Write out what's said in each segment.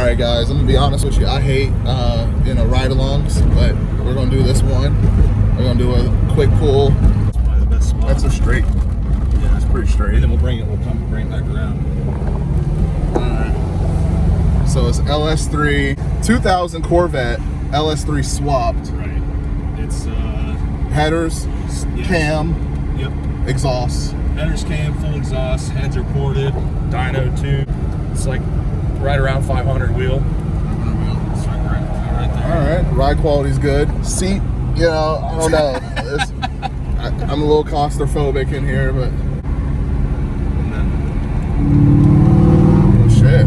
Alright guys, I'm gonna be honest with you, I hate ride-alongs, but we're gonna do this one. We're gonna do a quick pull. That's probably the best spot. That's a straight. Yeah, it's pretty straight. And then we'll bring it back around. Alright. So it's Ls3, 2000 Corvette, Ls3 swapped. Right. It's Headers, yes. cam, Yep. exhaust. Headers cam, full exhaust, heads are ported, dyno tube. It's like right around 500 wheel. It's like right there. Alright, ride quality's good. Seat, I don't know. I'm a little claustrophobic in here, but And then, oh shit.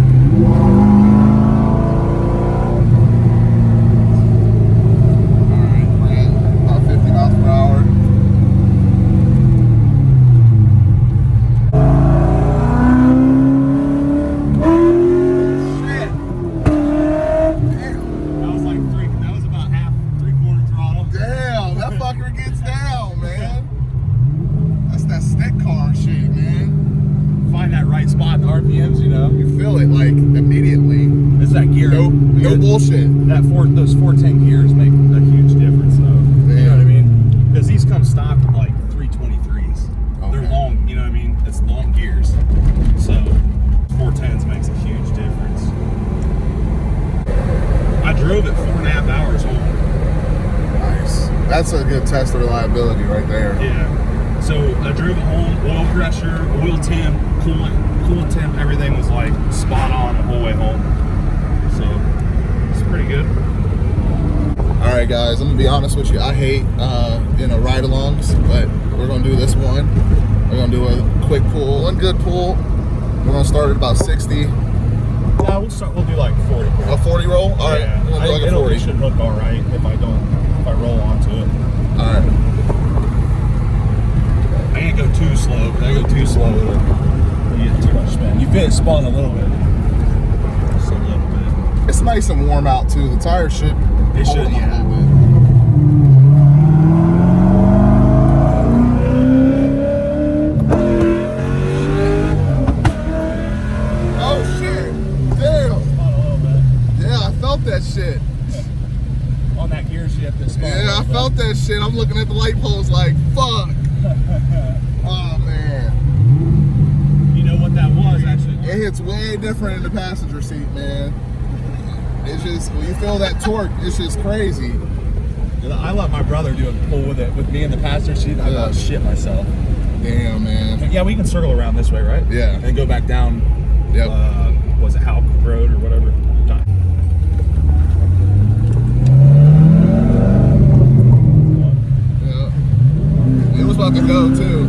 Alright, we're at about 50 miles per hour. that was about half, three-quarter throttle. Damn, that fucker gets down, man. That's that stick car shit, man. Find that right spot, the RPMs, You feel it like immediately. It's that gear. No bullshit. Those 410 gears make a huge difference, though. You know what I mean? Because these come stock with like 323s. Okay. They're long, you know what I mean? It's long gears. So 410s makes a huge difference. I drove it 4.5 hours home. Nice. That's a good test of reliability right there. Yeah. So I drove it home, oil pressure, oil temp, coolant temp, everything was like spot on the whole way home. So it's pretty good. Alright guys, I'm gonna be honest with you, I hate ride-alongs, but we're gonna do this one. We're gonna do a quick pull, one good pull. We're gonna start at about 60. Yeah, we'll do like 40. A 40 roll? Alright, Yeah. we're gonna do like a 40. It should hook all right if I roll onto it. Alright. I can't go too slow, because I go too slow, you get too much spin. You feel it spun a little bit. Just a little bit. It's nice and warm out too. The tires should It should, hold yeah. a little bit. Oh shit! Damn! Spun a little bit. Yeah, I felt that shit. On that gear shift, it spun a Yeah, I little felt that shit. I'm looking at the light poles like, fuck. Oh man. You know what that was, actually? It hits way different in the passenger seat, man. It's just, when you feel that torque, it's just crazy. I let my brother do a pull with it, with me in the passenger seat, and I about shit myself. Damn, man. Yeah, we can circle around this way, right? Yeah. And go back down, Yep. was it Halk Road or whatever? Yeah. It was about to go, too.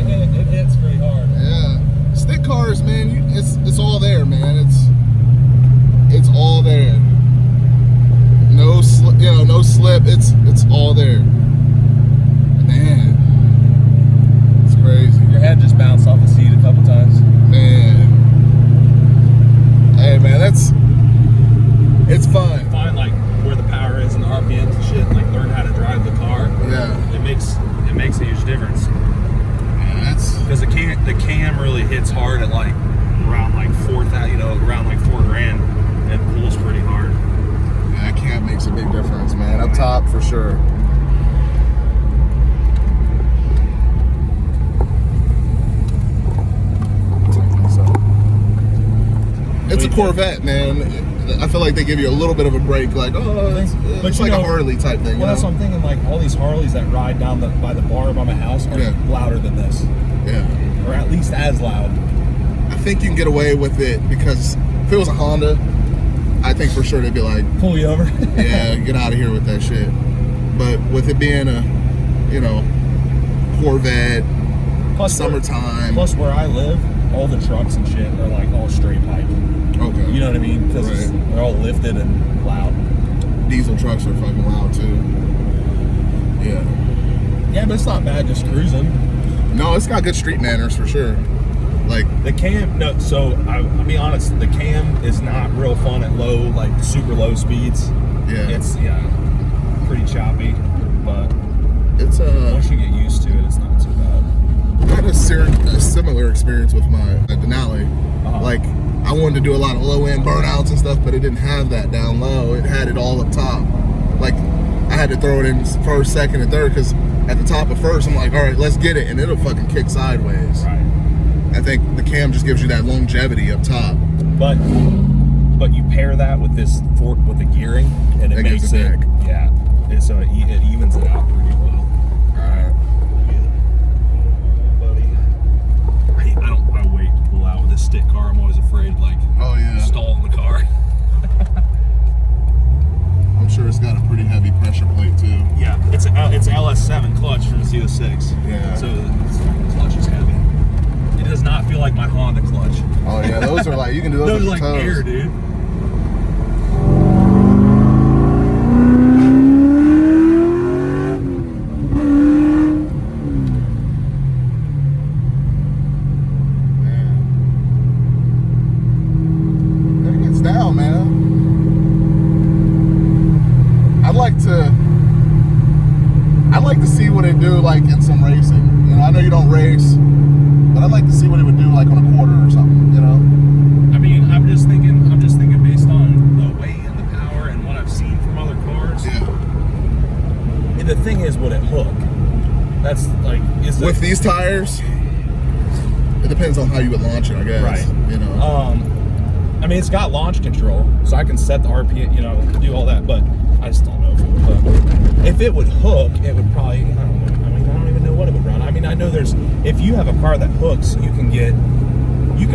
Yeah, it hits pretty hard. Yeah. Stick cars, man, it's all there, man. It's all there. No slip. It's all there. Man, it's crazy. Your head just bounced off the seat a couple times. Man, hey man, it's fun. Find like where the power is and the RPMs and shit. Like learn how to drive the car. Yeah, It makes a huge difference. man, that's Because the cam really hits hard at like around like around like $4,000. It pulls pretty hard. that cab makes a big difference, man. Up top for sure. It's a Corvette, man. I feel like they give you a little bit of a break, like, oh, it's like a Harley type thing. Well, that's what I'm thinking. Like all these Harleys that ride down by the bar by my house are louder than this, Yeah. or at least as loud. I think you can get away with it because if it was a Honda, I think for sure they'd be like, Pull you over. yeah, get out of here with that shit. But with it being a, Corvette, Plus summertime. Plus where I live, all the trucks and shit are like all straight pipe. Okay. You know what I mean? Because they're all lifted and loud. Diesel trucks are fucking loud too. Yeah. Yeah, but it's not bad just cruising. No, it's got good street manners for sure. Like the cam, no. So I'll be honest, the cam is not real fun at like super low speeds. Yeah. It's pretty choppy, but it's once you get used to it, it's not too bad. Not a similar experience with my Denali. Like, I wanted to do a lot of low end burnouts and stuff, but it didn't have that down low. It had it all up top. Like, I had to throw it in first, second, and third, because at the top of first, I'm like, all right, let's get it, and it'll fucking kick sideways. Right. I think the cam just gives you that longevity up top. But you pair that with this fork with the gearing, and it makes it, yeah. And so it evens it out pretty well. All right. Buddy. I wait to pull out with this stick car. I'm always afraid, like, stalling the car. I'm sure it's got a pretty heavy pressure plate too. Yeah, it's LS7 clutch from the C06. Yeah. So the clutch is heavy. It does not feel like my Honda clutch. Oh yeah, those are like, you can do those. Those with are like toes. air, dude. I'd like to see what it do like in some racing. You know, I know you don't race, but I'd like to see what it would do like on a quarter or something, you know? I mean, I'm just thinking based on the weight and the power and what I've seen from other cars. Yeah. And the thing is, would it hook? That's like, with these tires, it depends on how you would launch it, I guess. Right. You know. I mean, it's got launch control, so I can set the RPM, you know, do all that, but I just don't know if it would hook. If it would hook, it would probably, I don't know. I mean, I don't even know what it would run. I mean, I know if you have a car that hooks, you can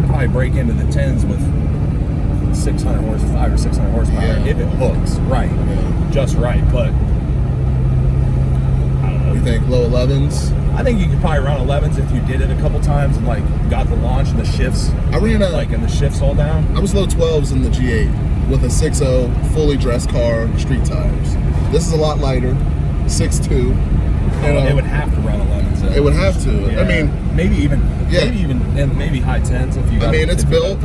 probably break into the 10s with 500 or 600 horsepower if it hooks right, just right. But I don't know. You think low 11s? I think you could probably run 11s if you did it a couple times and like got the launch and the shifts. I ran and the shifts all down. I was low 12s in the G8 with a 6.0 fully dressed car, street tires. This is a lot lighter, 6.2. It would have to run 11s. It would have to. Yeah. I mean, maybe high 10s if you got. I mean, it's built.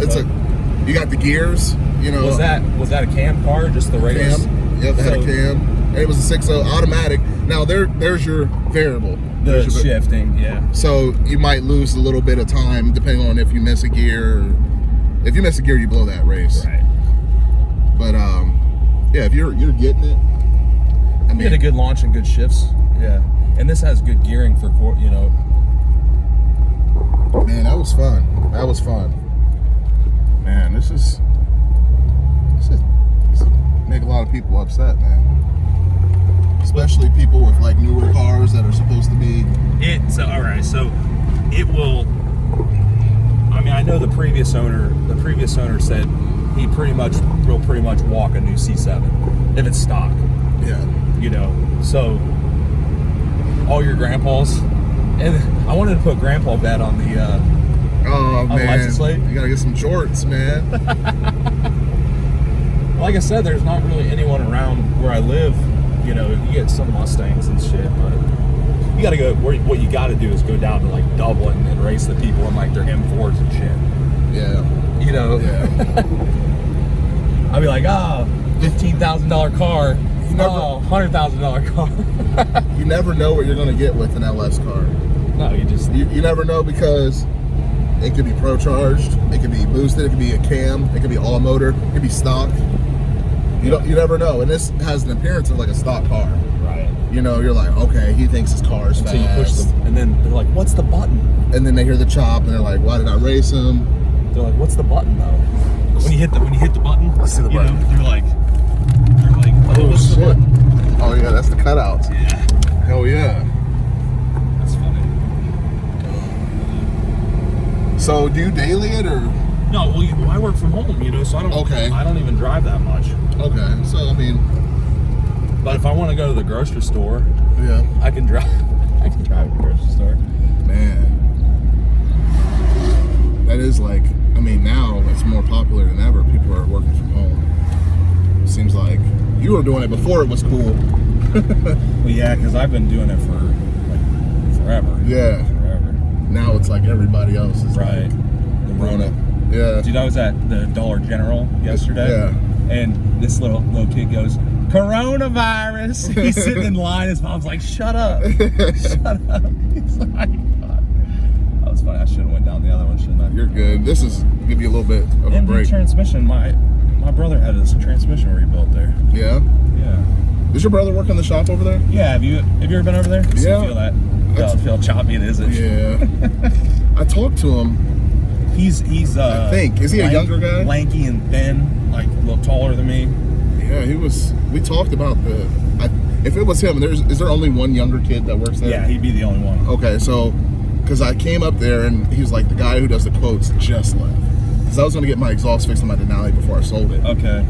You got the gears. You know. Was that a cam car? Just the regular? Cam. Yep, it had a cam. And it was a 6.0 automatic. Now there's your variable. The shifting, yeah. So you might lose a little bit of time depending on if you miss a gear. If you miss a gear, you blow that race. Right. But yeah, if you're getting it, I mean, you get a good launch and good shifts. Yeah. And this has good gearing for, you know. Man, that was fun. That was fun. Man, this is make a lot of people upset, man. Especially people with like newer cars that are supposed to be. All right. So it will. I mean, I know the previous owner said he will pretty much walk a new C7 if it's stock. Yeah. You know. So all your grandpas, and I wanted to put grandpa bed on the. Oh man, license plate. You gotta get some jorts, man. Like I said, there's not really anyone around where I live. You know, you get some Mustangs and shit, but you gotta go. What you gotta do is go down to like Dublin and race the people in like their M4s and shit. Yeah. You know. Yeah. I'd be like, $15,000 car. $100,000 car. You never know what you're gonna get with an LS car. No, you never know, because it could be pro charged, it could be boosted, it could be a cam, it could be all motor, it could be stock. You never know, and this has an appearance of like a stock car. Right. You know, you're like, okay, he thinks his car is fast. So you push them, and then they're like, "What's the button?" And then they hear the chop, and they're like, "Why did I race him?" They're like, "What's the button though?" When you hit the button, let's see the button. Know, they're like, "Oh, what's shit!" the button? Oh yeah, that's the cutouts. Yeah. Hell yeah. That's funny. So do you daily it or? No, well, I work from home, you know, so I don't even drive that much. Okay, so I mean, but if I want to go to the grocery store, yeah, I can drive. I can drive to the grocery store. Man, that is like, I mean, now it's more popular than ever. People are working from home. It seems like you were doing it before it was cool. Well, yeah, because I've been doing it for like forever. Yeah. Forever. Now it's like everybody else is right. The Rona. Yeah. Dude, I was at the Dollar General yesterday. Yeah. And this little kid goes, "Coronavirus." He's sitting in line. His mom's like, "Shut up." Shut up. He's like, "God." That was funny. I should have went down good. This is give you a little bit of a MD break. transmission. My brother had his transmission rebuilt there. Yeah. Yeah. Does your brother work in the shop over there? Yeah. Have you ever been over there? Does Yeah. he feel that? Feel choppy it is. Yeah. I talked to him. He's I think. Is he a younger guy? Lanky and thin, like a little taller than me. Yeah, he was. We talked about if it was him, is there only one younger kid that works there? Yeah, he'd be the only one. Okay, so, because I came up there and he was like, the guy who does the quotes just left. Because I was going to get my exhaust fixed on my Denali before I sold it. Okay.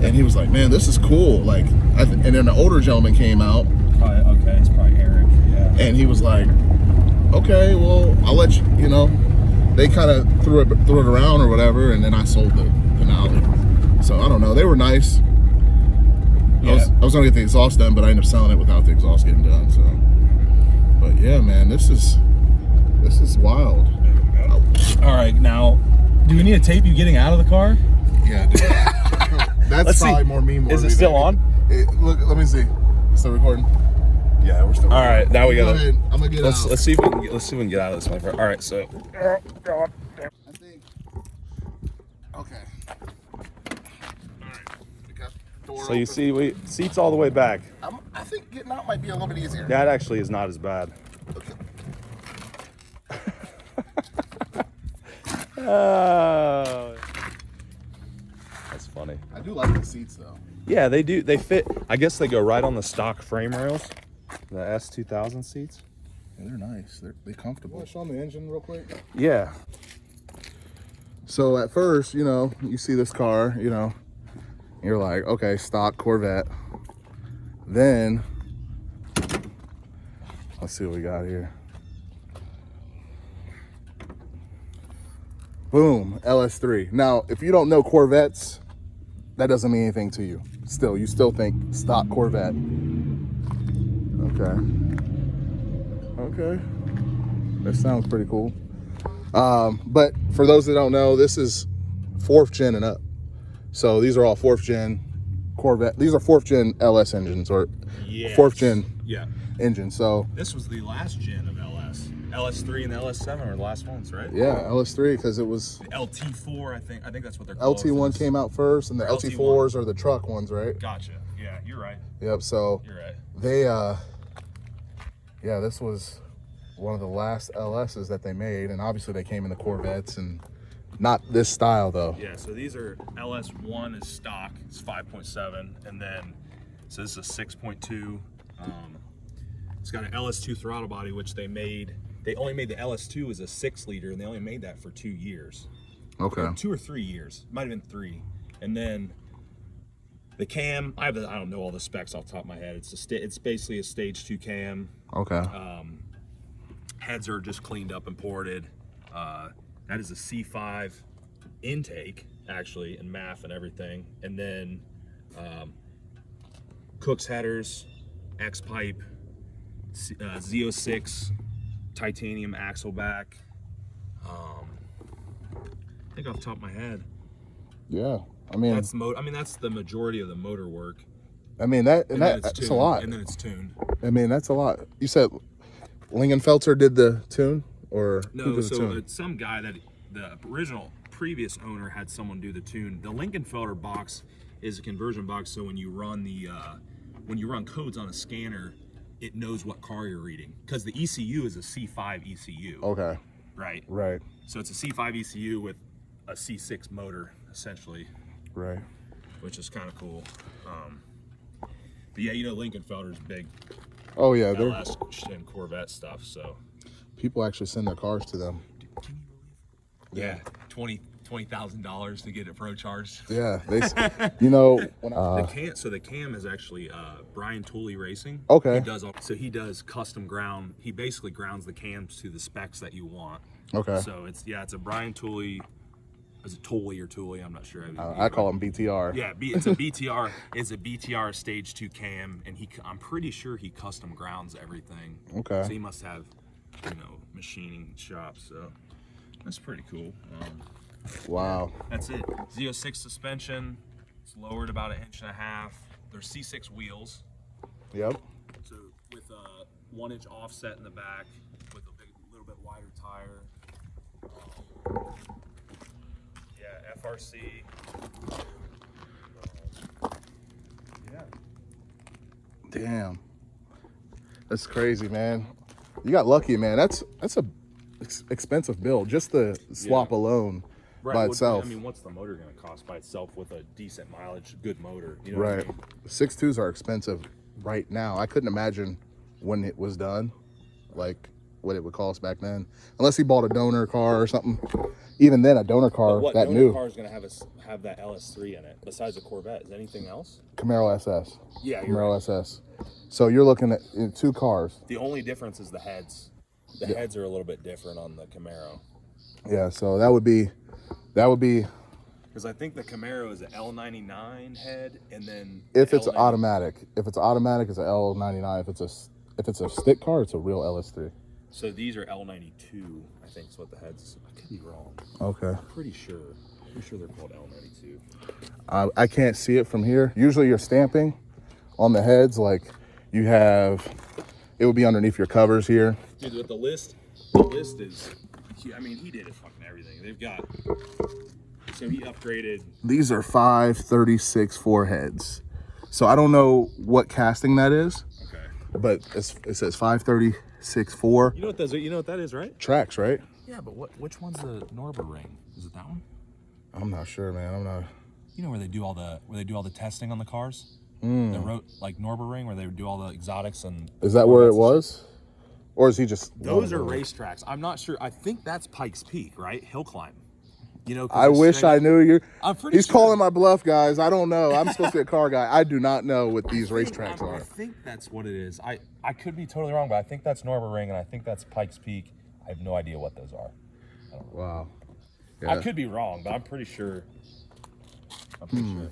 And he was like, man, this is cool. Like, and then the older gentleman came out. Okay, it's probably Eric. Yeah. And he was like, okay, well, I'll let you, you know. They kind of threw it around or whatever, and then I sold the Denali. So, I don't know. They were nice. Yeah. I was going to get the exhaust done, but I ended up selling it without the exhaust getting done. So, but yeah, man, this is wild. All right, now, do we need to tape you getting out of the car? Yeah, dude. That's Let's probably see. more me. Is it still on? Look, let me see. Still recording? Yeah, we're still. All right, now we gotta. Go ahead. I'm gonna get out. Let's see if we can get out of this one. All right, so. I think. Okay. So you see, seats all the way back. I think getting out might be a little bit easier. That actually is not as bad. Okay. Oh, that's funny. I do like the seats though. Yeah, they do. They fit. I guess they go right on the stock frame rails. The S2000 seats. Yeah, they're nice. They're comfortable. Want to show them the engine real quick? Yeah. So at first, you know, you see this car, you know, you're like, okay, stock Corvette. Then, let's see what we got here. Boom, Ls3. Now, if you don't know Corvettes, that doesn't mean anything to you. Still, you still think stock Corvette. Okay. Okay. That sounds pretty cool. But for those that don't know, this is 4th gen and up. So these are all 4th gen Corvette. These are 4th gen LS engines or 4th gen engines. So this was the last gen of LS. LS3 and the LS7 are the last ones, right? yeah, LS3 because it was the LT4. I think that's what they're called. LT1 came out first, and the LT4s are the truck ones, right? Gotcha. Yeah, you're right. Yep. So You're right. they yeah, this was one of the last LSs that they made, and obviously they came in the Corvettes, and not this style though. Yeah, so these are LS1 is stock, it's 5.7, and then so this is a 6.2. It's got an LS2 throttle body, which they only made the LS2 as a 6-liter, and they only made that for 2 years. Okay. Or 2 or 3 years, might have been 3. And then the cam, I don't know all the specs off the top of my head. It's basically a stage 2 cam. Okay. Heads are just cleaned up and ported. That is a C5 intake, actually, and MAF and everything. And then Cook's headers, X pipe, Z06 titanium axle back. I think off the top of my head. Yeah. I mean, that's the majority of the motor work. I mean that's a lot. And then it's tuned. I mean, that's a lot. You said Lingenfelter did the tune, or no? who did the So tune? it's some guy that the original previous owner had someone do the tune. The Lingenfelter box is a conversion box, so when you run codes on a scanner, it knows what car you're reading, because the ECU is a C5 ECU. Okay. Right. Right. So it's a C5 ECU with a C6 motor, essentially. Right. Which is kind of cool. But yeah, you know, Lingenfelter's big. Oh yeah, LS and Corvette stuff. So people actually send their cars to them. can you believe? Yeah, $20,000 to get it pro charged. Yeah, they. You know, when the cam is actually Brian Tooley Racing. Okay. He does custom ground. He basically grounds the cams to the specs that you want. Okay. So it's a Brian Tooley. Is it Tooley or Tooley? I'm not sure. I call him BTR. Yeah, it's a BTR. It's a BTR stage 2 cam, and I'm pretty sure he custom grounds everything. Okay. So he must have, machining shops. So that's pretty cool. Wow. That's it. Z06 suspension. It's lowered about 1.5 inches. They're C6 wheels. Yep. So with a 1-inch offset in the back, with a little bit wider tire. RC. Yeah. Damn. That's crazy, man. You got lucky, man. That's a expensive build. Just the swap alone by itself. I mean, what's the motor going to cost by itself with a decent mileage, good motor? You know Right. what I mean? 6.2s are expensive right now. I couldn't imagine when it was done, like what it would cost back then. Unless he bought a donor car or something. Even then, a donor car What that donor new. car is going to have that Ls3 in it besides a Corvette? Is anything else? Camaro SS. Yeah, Camaro SS. So you're looking at two cars. The only difference is the heads. The heads are a little bit different on the Camaro. Yeah, so that would be because I think the Camaro is an L99 head, and then if it's automatic. If it's automatic, it's an L99. If it's a stick car, it's a real LS3. So these are L92, I think is what the heads. I could be wrong. Okay. I'm pretty sure they're called L92. I can't see it from here. Usually you're stamping on the heads, like you have, it would be underneath your covers here. Dude, with the list is, I mean, he did it fucking everything. They've got, so he upgraded. These are 536 foreheads. So I don't know what casting that is. Okay. But it says 536 4. You know what that is, right? Tracks, right? Yeah, but which one's the Norber ring? Is it that one? I'm not sure, man. I'm not. You know where they do all the testing on the cars? They wrote like Norber ring where they would do all the exotics and. Is that where it was? Or is he just? Those are racetracks. I'm not sure. I think that's Pikes Peak, right? Hill climb. You know. I wish I knew you. I'm pretty He's sure. calling my bluff, guys. I don't know. I'm supposed to be a car guy. I do not know what these racetracks I are. think that's what it is. I could be totally wrong, but I think that's Norber ring and I think that's Pikes Peak. I have no idea what those are. Wow. I could be wrong, but I'm pretty sure. Sure.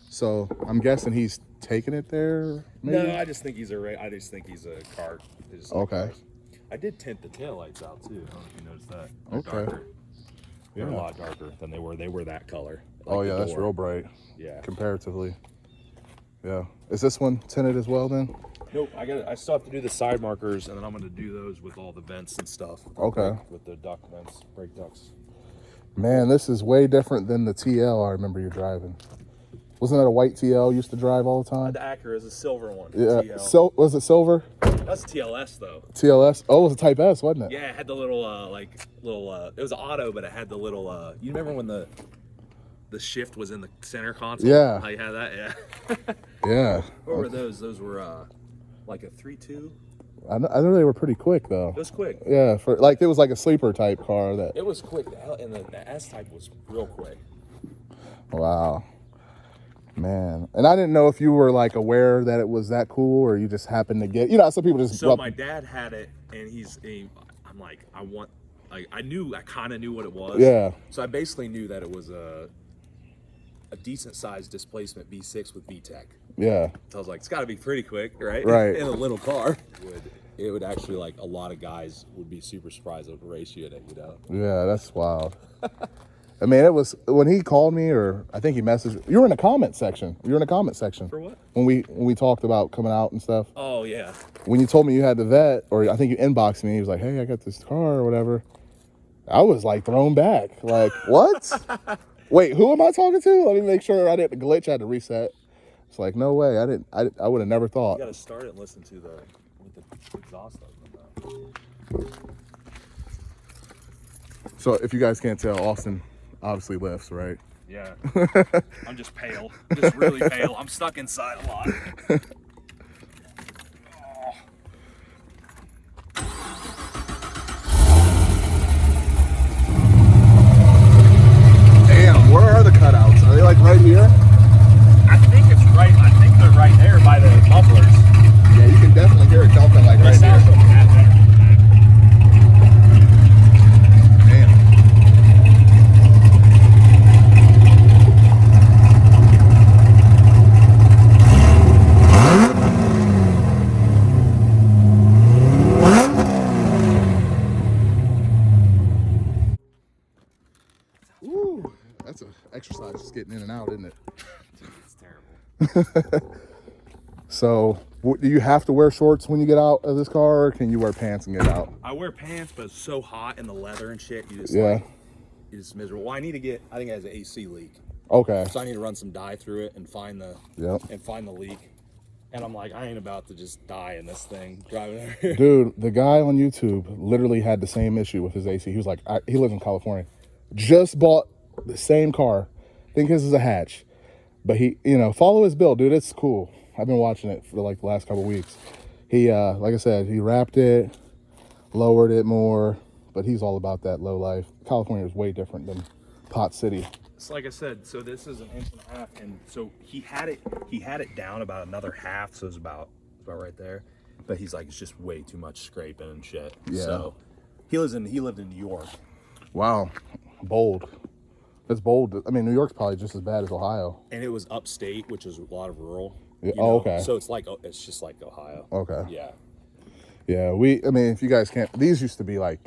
So I'm guessing he's taking it there. Maybe? No, I just think he's a car. Okay. Cars. I did tint the taillights out too. I don't know if you noticed that. They're Okay. darker. They're a lot darker than they were. They were that color. Like Oh yeah, the that's door. real bright. Yeah. Comparatively. Yeah. Is this one tinted as well then? Nope. I still have to do the side markers, and then I'm going to do those with all the vents and stuff. Okay. With the duct vents, brake ducts. Man, this is way different than the TL I remember you driving. Wasn't that a white TL you used to drive all the time? The Acura is a silver one. Yeah. TL. So was it silver? That's TLS though. TLS? Oh, it was a Type S, wasn't it? Yeah, it had the little it was auto, but it had the little you remember when the shift was in the center console? Yeah. How you had that? Yeah. Yeah. What were those? Those were like a 3.2. I know they were pretty quick though. It was quick. Yeah, for like it was like a sleeper type car that. It was quick, and the S type was real quick. Wow. Man, and I didn't know if you were like aware that it was that cool, or you just happened to get. You know, some people just. So my dad had it, and I'm like, I kind of knew what it was. Yeah. So I basically knew that it was a decent sized displacement V6 with VTEC. Yeah. So I was like, it's got to be pretty quick, right? Right. In a little car. It would actually, like, a lot of guys would be super surprised at the race you in it, you know? Yeah, that's wild. I mean, it was when he called me, or I think he messaged. You were in the comment section. You were in the comment section. For what? When we talked about coming out and stuff. Oh, yeah. When you told me you had the vet, or I think you inboxed me, he was like, "Hey, I got this car or whatever." I was like thrown back. Like, what? Wait, who am I talking to? Let me make sure I didn't glitch. I had to reset. It's like, no way. I would have never thought. You got to start it and listen to with the exhaust open, though. So if you guys can't tell, Austin obviously lifts, right? Yeah. I'm just pale. Just really pale. I'm stuck inside a lot. Damn, where are the cutouts? Are they like right here? I think they're right there by the mufflers. Yeah, you can definitely hear it jumping like right here. Damn. Woo, that's an exercise just getting in and out, isn't it? It's terrible. So, do you have to wear shorts when you get out of this car, or can you wear pants and get out? I wear pants, but it's so hot in the leather and shit. You just Yeah. is miserable. Well, I think it has an AC leak. Okay. So I need to run some dye through it and find the leak. And I'm like, I ain't about to just die in this thing driving over here. Dude, the guy on YouTube literally had the same issue with his AC. He was like, he lives in California. Just bought the same car. I think his is a hatch. But he, follow his build, dude. It's cool. I've been watching it for like the last couple of weeks. He, like I said, he wrapped it, lowered it more, but he's all about that low life. California is way different than Pot City. So like I said, so this is 1.5 inches, and so he had it down about another half, so it's about right there. But he's like, it's just way too much scraping and shit. Yeah. So he lived in New York. Wow, bold. That's bold. I mean, New York's probably just as bad as Ohio. And it was upstate, which is a lot of rural. Yeah. Oh, okay. So it's just like Ohio. Okay. Yeah. Yeah, I mean, if you guys can't, these used to be like,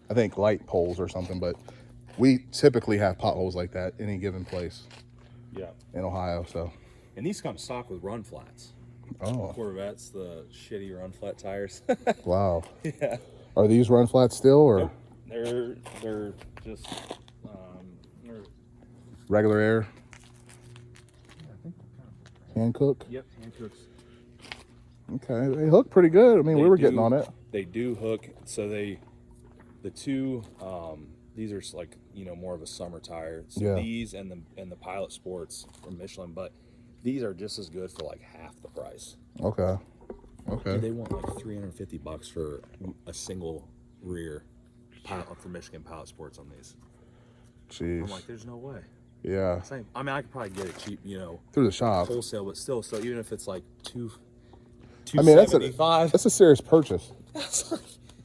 I think light poles or something, but we typically have potholes like that any given place. Yeah. In Ohio, so. And these come stock with run flats. Oh. Corvettes, the shitty run flat tires. Wow. Yeah. Are these run flats still, or? Nope. They're just they're... regular air? Yeah, I think hand cook? Yep, hand cooks. Okay, they hook pretty good. I mean, we were getting on it. They do hook. So the two these are like more of a summer tire. So yeah. These and the Pilot Sports from Michelin, but these are just as good for like half the price. Okay. Okay. Dude, they want like $350 for a single rear for Michigan Pilot Sports on these. Jeez. I'm like, there's no way. Yeah. Same. I mean, I could probably get it cheap, through the shop, wholesale, but still. So even if it's like I mean, that's a serious purchase.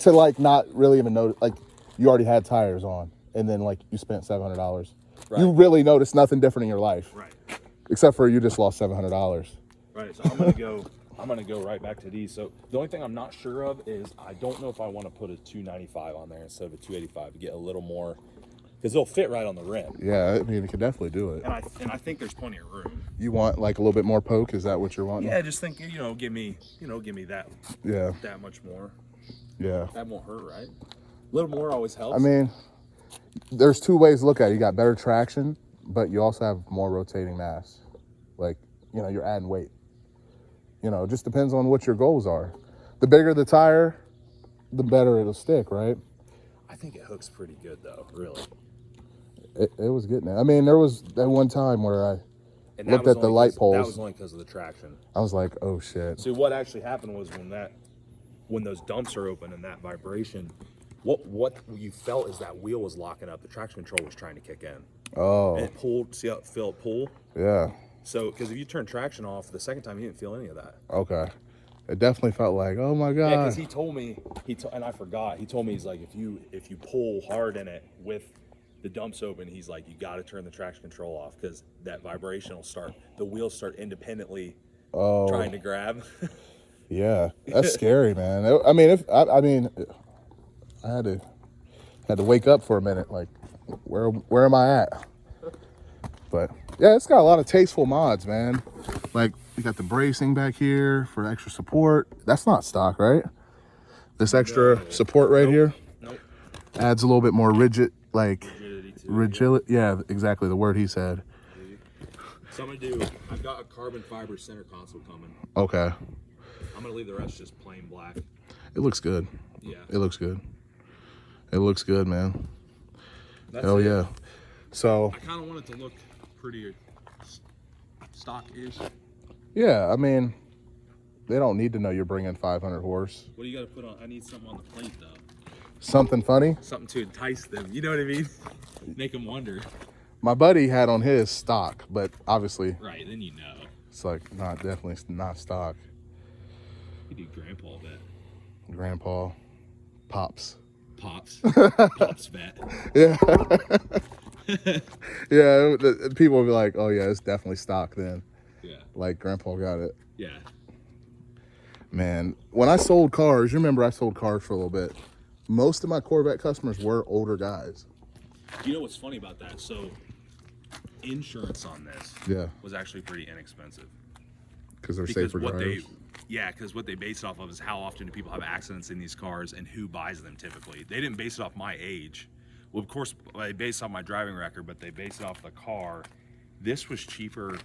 To like not really even notice, like you already had tires on, and then like you spent $700. Right. You really noticed nothing different in your life, right? Except for you just lost $700. Right. So I'm gonna go right back to these. So the only thing I'm not sure of is I don't know if I want to put a 295 on there instead of a 285 to get a little more, because they'll fit right on the rim. Yeah, I mean, it could definitely do it. And I think there's plenty of room. You want like a little bit more poke? Is that what you're wanting? Yeah, just think, give me that. Yeah. That much more. Yeah. That won't hurt, right? A little more always helps. I mean, there's two ways to look at it. You got better traction, but you also have more rotating mass. Like, you're adding weight. It just depends on what your goals are. The bigger the tire, the better it'll stick, right? I think it hooks pretty good though, really. It was getting it. I mean, there was that one time where I looked at the light poles. That was only because of the traction. I was like, oh shit. So what actually happened was when those dumps are open and that vibration, what you felt is that wheel was locking up. The traction control was trying to kick in. Oh. And it pulled. See how it felt pull? Yeah. So, because if you turn traction off, the second time you didn't feel any of that. Okay. It definitely felt like, oh my God. Yeah, because he told me, and I forgot, he told me, he's like, if you pull hard in it with the dumps open, he's like, you got to turn the traction control off because that vibration will start, the wheels start independently trying to grab. Yeah, that's scary, man. I mean, I had to wake up for a minute, like, where am I at? But yeah, it's got a lot of tasteful mods, man. Like, you got the bracing back here for extra support. That's not stock, right? This extra support right here adds a little bit more rigid, like rigidity. Yeah, exactly the word he said. So I'm gonna I've got a carbon fiber center console coming. Okay. I'm gonna leave the rest just plain black. It looks good. Yeah. It looks good. It looks good, man. Hell yeah. So I kind of want it to look pretty stock-ish. Yeah, I mean, they don't need to know you're bringing 500 horse. What do you got to put on? I need something on the plate, though. Something funny? Something to entice them. You know what I mean? Make them wonder. My buddy had on his stock, but obviously... Right, then you know. It's like, definitely not stock. You do Grandpa bet. Grandpa. Pops. Pops. Pops bet. Yeah. Yeah, people will be like, oh yeah, it's definitely stock then. Yeah. Like Grandpa got it. Yeah. Man, when I sold cars, you remember I sold cars for a little bit. Most of my Corvette customers were older guys. You know what's funny about that? So insurance on this was actually pretty inexpensive. Because they're safer drivers? Because what they base it off of is how often do people have accidents in these cars and who buys them typically. They didn't base it off my age, Well, of course, they based off my driving record, but they based it off the car. This was cheaper.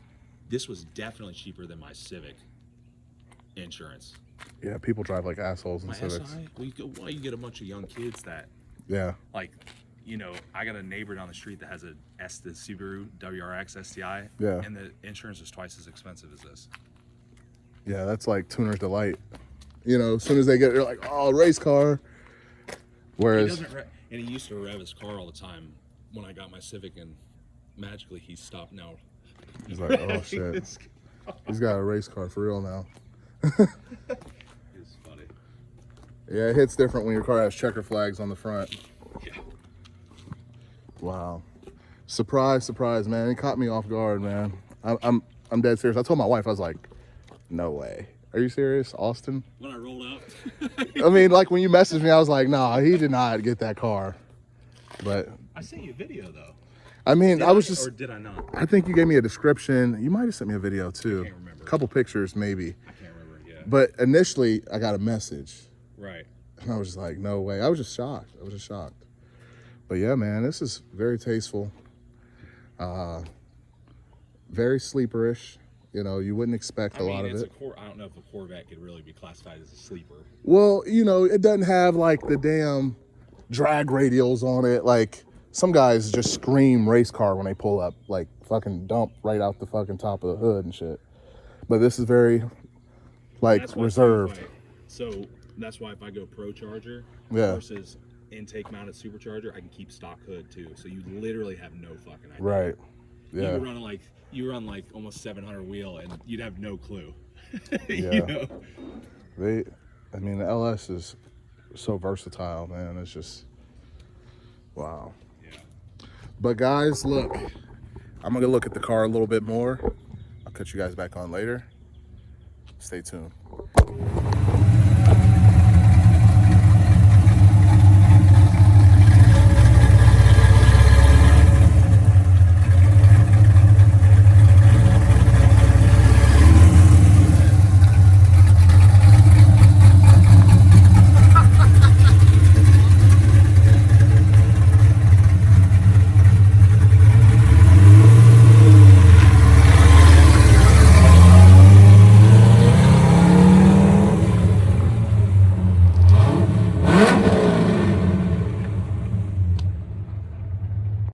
This was definitely cheaper than my Civic insurance. Yeah, people drive like assholes in My Civics. SI, well, you get a bunch of young kids that, Yeah. like, you know, I got a neighbor down the street that has the Subaru WRX STI, Yeah. and the insurance is twice as expensive as this. Yeah, that's like tuner's delight. You know, as soon as they get, they're like, oh, race car. Whereas, And he used to rev his car all the time when I got my Civic, and magically he stopped now. he's like, oh shit. He's got a race car for real now. It's funny. Yeah, it hits different when your car has checker flags on the front. Yeah. Wow. Surprise, surprise, man. It caught me off guard, man. I'm dead serious. I told my wife, I was like, no way. Are you serious, Austin? When I rolled out. I mean, like when you messaged me, I was like, nah, he did not get that car. But I sent you a video though. I mean, I was Or just, did I not? I think you gave me a description. You might have sent me a video too. I can't remember. A couple pictures maybe. I can't remember. Yeah. But initially, I got a message. Right. And I was just like, no way. I was just shocked. But yeah, man, this is very tasteful. Very sleeperish. You know, you wouldn't expect a lot of it. I don't know if a Corvette could really be classified as a sleeper. Well, you know, it doesn't have like the damn drag radials on it. Like some guys just scream race car when they pull up, like fucking dump right out the fucking top of the hood and shit. But this is very like reserved. So that's why if I go Pro Charger versus intake mounted supercharger, I can keep stock hood too. So you literally have no fucking idea. Right. Yeah. You run like almost 700 wheel and you'd have no clue. Yeah. You know? I mean, the LS is so versatile, man. It's just, wow. Yeah. But guys, look, I'm gonna look at the car a little bit more. I'll cut you guys back on later. Stay tuned.